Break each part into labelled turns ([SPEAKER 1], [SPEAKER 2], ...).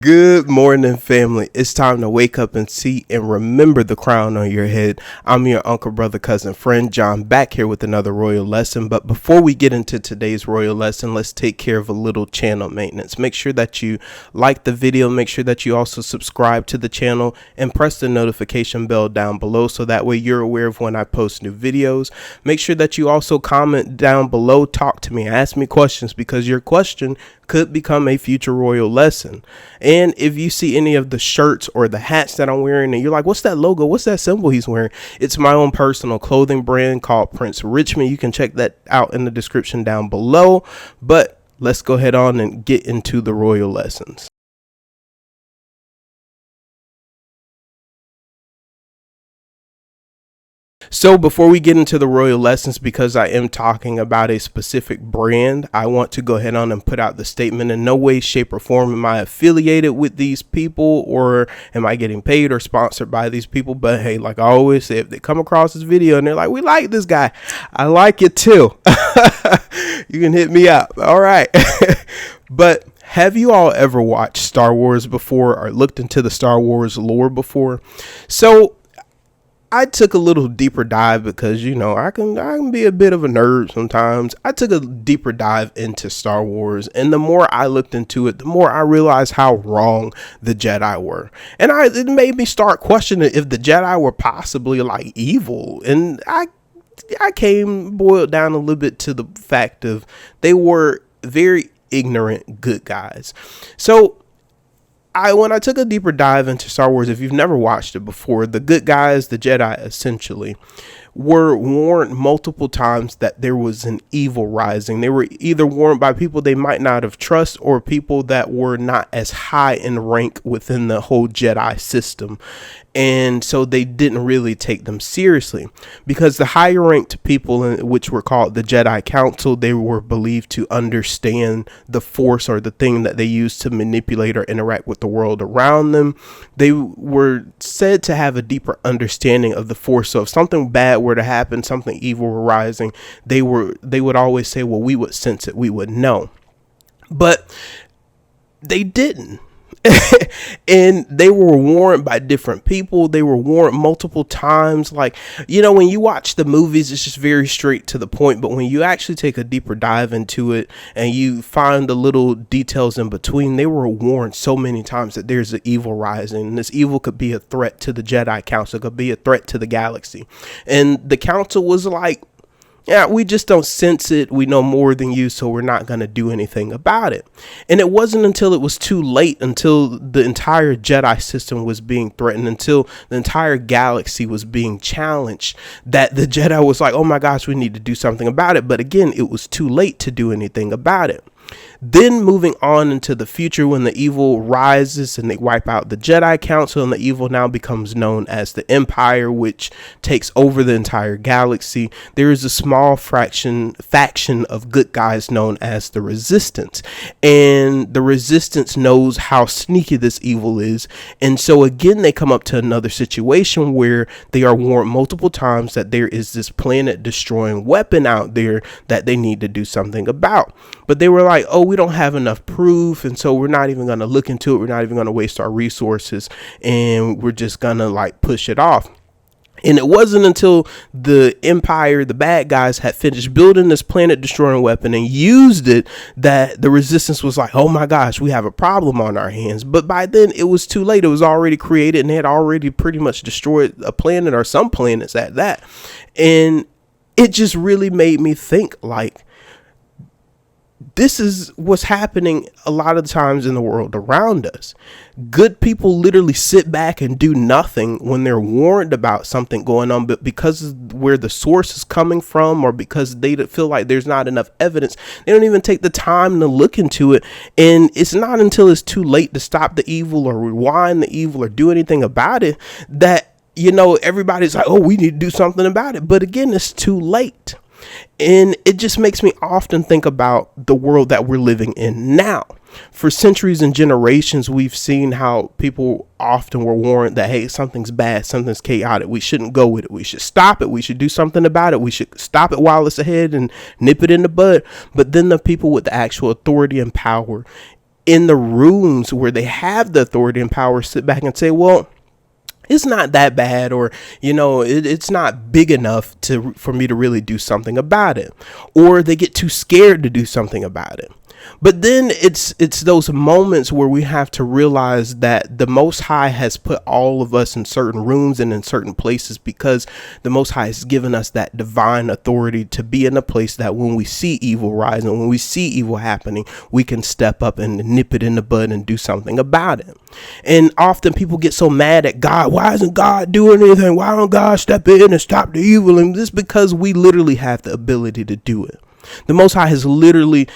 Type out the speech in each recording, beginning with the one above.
[SPEAKER 1] Good morning, family. It's time to wake up and see and remember the crown on your head. I'm your uncle, brother, cousin, friend, John, back here with another royal lesson. But before we get into today's royal lesson, let's take care of a little channel maintenance. Make sure that you like the video. Make sure that you also subscribe to the channel and press the notification bell down below so that way you're aware of when I post new videos. Make sure that you also comment down below, talk to me, ask me questions, because your question could become a future royal lesson. And if you see any of the shirts or the hats that I'm wearing and you're like, what's that logo? What's that symbol he's wearing? It's my own personal clothing brand called Prince Richmond. You can check that out in the description down below. But let's go ahead on and get into the royal lessons. So before we get into the royal lessons, because I am talking about a specific brand, I want to go ahead on and put out the statement: in no way, shape, or form am I affiliated with these people, or am I getting paid or sponsored by these people. But hey, like I always say, if they come across this video and they're like, we like this guy, I like it too, you can hit me up. All right. But have you all ever watched Star Wars before or looked into the Star Wars lore before? So I took a little deeper dive because, you know, I can be a bit of a nerd sometimes. I took a deeper dive into Star Wars, and the more I looked into it, the more I realized how wrong the Jedi were. And it made me start questioning if the Jedi were possibly like evil. And I came boiled down a little bit to the fact of they were very ignorant good guys. So when I took a deeper dive into Star Wars, if you've never watched it before, the good guys, the Jedi, essentially were warned multiple times that there was an evil rising. They were either warned by people they might not have trusted or people that were not as high in rank within the whole Jedi system. And so they didn't really take them seriously, because the higher ranked people, which were called the Jedi Council, they were believed to understand the Force, or the thing that they used to manipulate or interact with the world around them. They were said to have a deeper understanding of the Force. So if something bad were to happen, something evil were rising, they would always say, well, we would sense it, we would know. But they didn't. And they were warned by different people. They were warned multiple times. Like, you know, when you watch the movies, it's just very straight to the point. But when you actually take a deeper dive into it and you find the little details in between, they were warned so many times that there's an evil rising. And this evil could be a threat to the Jedi Council, it could be a threat to the galaxy. And the council was like, yeah, we just don't sense it. We know more than you, so we're not going to do anything about it. And it wasn't until it was too late, until the entire Jedi system was being threatened, until the entire galaxy was being challenged, that the Jedi was like, oh my gosh, we need to do something about it. But again, it was too late to do anything about it. Then moving on into the future, when the evil rises and they wipe out the Jedi Council, and the evil now becomes known as the Empire, which takes over the entire galaxy, there is a small faction of good guys known as the Resistance. And the Resistance knows how sneaky this evil is. And so again, they come up to another situation where they are warned multiple times that there is this planet destroying weapon out there that they need to do something about. But they were like, oh, we don't have enough proof, and so we're not even going to look into it. We're not even going to waste our resources, and we're just going to like push it off. And it wasn't until the Empire, the bad guys, had finished building this planet destroying weapon and used it that the Resistance was like, oh my gosh, we have a problem on our hands. But by then it was too late. It was already created, and they had already pretty much destroyed a planet, or some planets at that. And it just really made me think, like, this is what's happening a lot of times in the world around us. Good people literally sit back and do nothing when they're warned about something going on, but because of where the source is coming from, or because they feel like there's not enough evidence, they don't even take the time to look into it. And it's not until it's too late to stop the evil or rewind the evil or do anything about it that, you know, everybody's like, oh, we need to do something about it. But again, it's too late. And it just makes me often think about the world that we're living in now. For centuries and generations, we've seen how people often were warned that, hey, something's bad, something's chaotic, we shouldn't go with it, we should stop it, we should do something about it, we should stop it while it's ahead and nip it in the bud. But then the people with the actual authority and power in the rooms where they have the authority and power sit back and say, well, it's not that bad, or, it's not big enough for me to really do something about it. Or they get too scared to do something about it. But then it's those moments where we have to realize that the Most High has put all of us in certain rooms and in certain places, because the Most High has given us that divine authority to be in a place that when we see evil rising, when we see evil happening, we can step up and nip it in the bud and do something about it. And often people get so mad at God. Why isn't God doing anything? Why don't God step in and stop the evil? And this is because we literally have the ability to do it. The Most High has literally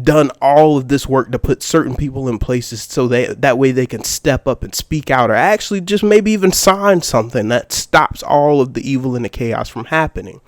[SPEAKER 1] done all of this work to put certain people in places so that way they can step up and speak out, or actually just maybe even sign something that stops all of the evil and the chaos from happening.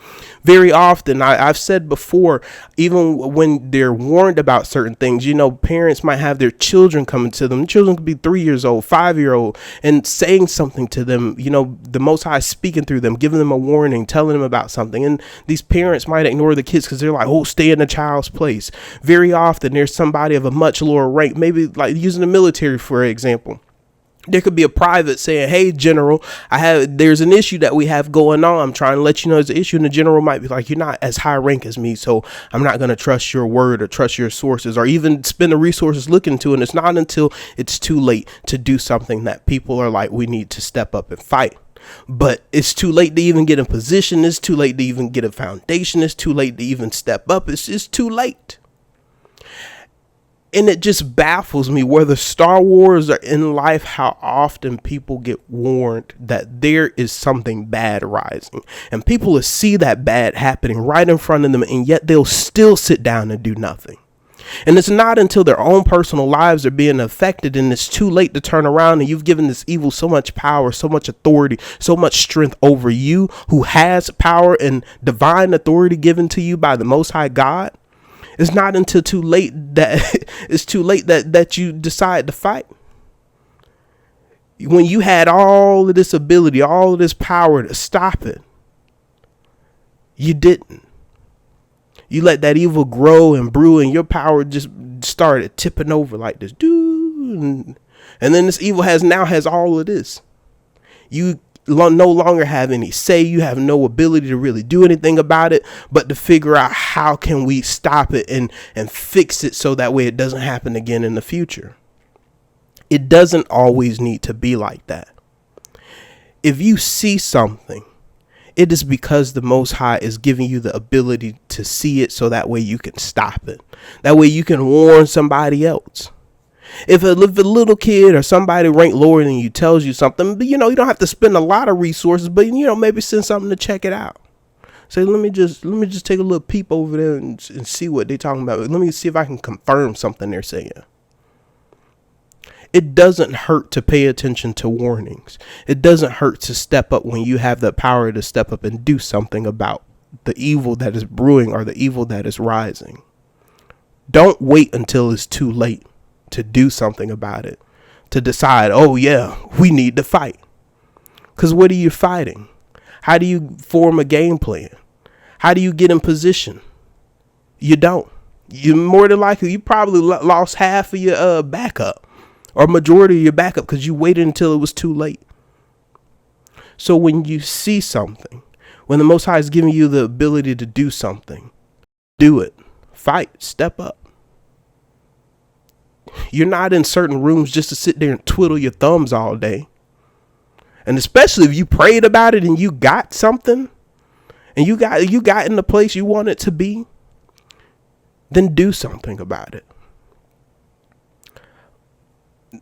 [SPEAKER 1] Very often, I've said before, even when they're warned about certain things, parents might have their children coming to them. Children could be 3 years old, 5-year-old, and saying something to them. The Most High is speaking through them, giving them a warning, telling them about something. And these parents might ignore the kids because they're like, oh, stay in the child's place. Very often, there's somebody of a much lower rank, maybe like using the military, for example. There could be a private saying, hey, general, there's an issue that we have going on. I'm trying to let you know there's an issue. And the general might be like, you're not as high rank as me, so I'm not going to trust your word or trust your sources or even spend the resources looking into it. And it's not until it's too late to do something that people are like, we need to step up and fight. But it's too late to even get in position. It's too late to even get a foundation. It's too late to even step up. It's just too late. And it just baffles me, whether Star Wars or in life, how often people get warned that there is something bad rising, and people will see that bad happening right in front of them, and yet they'll still sit down and do nothing. And it's not until their own personal lives are being affected and it's too late to turn around, and you've given this evil so much power, so much authority, so much strength over you, who has power and divine authority given to you by the Most High God. It's not until too late that you decide to fight. When you had all of this ability, all of this power to stop it, you didn't. You let that evil grow and brew, and your power just started tipping over like this. And then this evil has all of this. You no longer have any say. You have no ability to really do anything about it, but to figure out how can we stop it and fix it so that way it doesn't happen again in the future. It doesn't always need to be like that. If you see something, it is because the Most High is giving you the ability to see it so that way you can stop it. That way you can warn somebody else. If a little kid or somebody ranked lower than you tells you something, you don't have to spend a lot of resources, but maybe send something to check it out. Say, let me just take a little peep over there and see what they're talking about. Let me see if I can confirm something they're saying. It doesn't hurt to pay attention to warnings. It doesn't hurt to step up when you have the power to step up and do something about the evil that is brewing or the evil that is rising. Don't wait until it's too late to do something about it, to decide, oh yeah, we need to fight. Because what are you fighting? How do you form a game plan? How do you get in position? You don't. You more than likely, you probably lost half of your backup, or majority of your backup, because you waited until it was too late. So when you see something, when the Most High is giving you the ability to do something, do it. Fight. Step up. You're not in certain rooms just to sit there and twiddle your thumbs all day. And especially if you prayed about it and you got something and you got in the place you want it to be, then do something about it.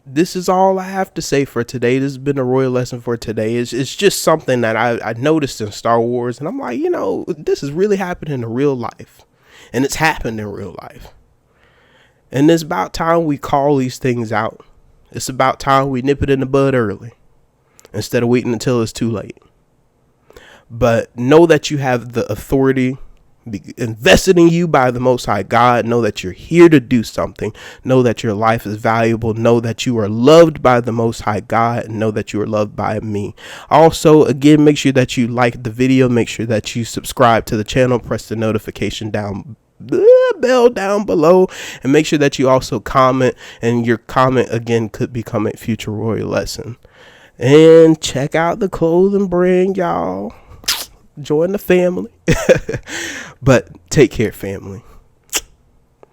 [SPEAKER 1] This is all I have to say for today. This has been a royal lesson for today. It's just something that I noticed in Star Wars, and I'm like, this is really happening in real life, and it's happened in real life. And it's about time we call these things out. It's about time we nip it in the bud early instead of waiting until it's too late. But know that you have the authority invested in you by the Most High God. Know that you're here to do something. Know that your life is valuable. Know that you are loved by the Most High God. And know that you are loved by me. Also, again, make sure that you like the video. Make sure that you subscribe to the channel. Press the notification bell down below, and make sure that you also comment, and your comment again could become a future royal lesson. And check out the clothing brand, y'all. Join the family. But take care, family.